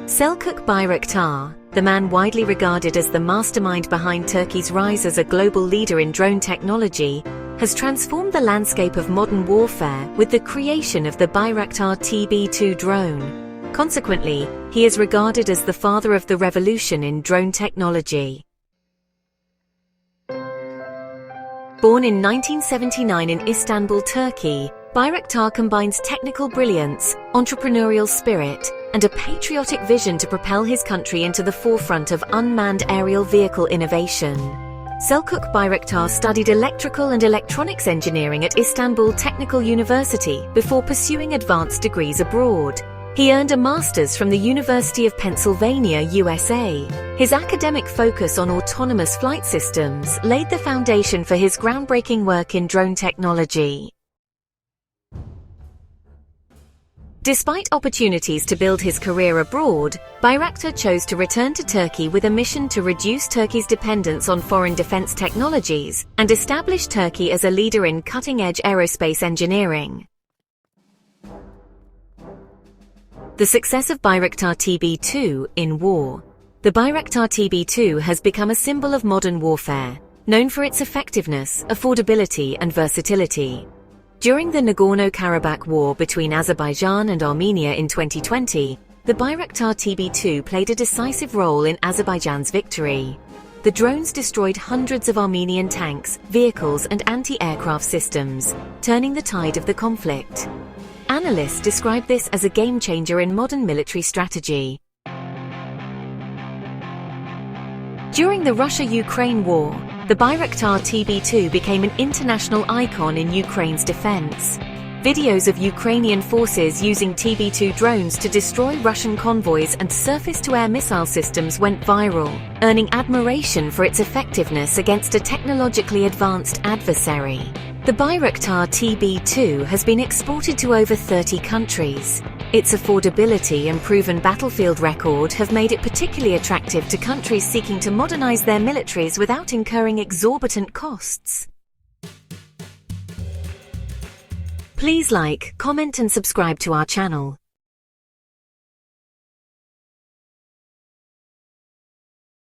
Selçuk Bayraktar, the man widely regarded as the mastermind behind Turkey's rise as a global leader in drone technology, has transformed the landscape of modern warfare with the creation of the Bayraktar TB2 drone. Consequently, he is regarded as the father of the revolution in drone technology. Born in 1979 in Istanbul, Turkey, Bayraktar combines technical brilliance, entrepreneurial spirit, and a patriotic vision to propel his country into the forefront of unmanned aerial vehicle innovation. Selçuk Bayraktar studied electrical and electronics engineering at Istanbul Technical University before pursuing advanced degrees abroad. He earned a master's from the University of Pennsylvania, USA. His academic focus on autonomous flight systems laid the foundation for his groundbreaking work in drone technology. Despite opportunities to build his career abroad, Bayraktar chose to return to Turkey with a mission to reduce Turkey's dependence on foreign defense technologies and establish Turkey as a leader in cutting-edge aerospace engineering. The success of Bayraktar TB2 in war. The Bayraktar TB2 has become a symbol of modern warfare, known for its effectiveness, affordability, and versatility. During the Nagorno-Karabakh War between Azerbaijan and Armenia in 2020, the Bayraktar TB2 played a decisive role in Azerbaijan's victory. The drones destroyed hundreds of Armenian tanks, vehicles, and anti-aircraft systems, turning the tide of the conflict. Analysts describe this as a game-changer in modern military strategy. During the Russia-Ukraine war, the Bayraktar TB2 became an international icon in Ukraine's defense. Videos of Ukrainian forces using TB2 drones to destroy Russian convoys and surface-to-air missile systems went viral, earning admiration for its effectiveness against a technologically advanced adversary. The Bayraktar TB2 has been exported to over 30 countries. Its affordability and proven battlefield record have made it particularly attractive to countries seeking to modernize their militaries without incurring exorbitant costs. Please like, comment and subscribe to our channel.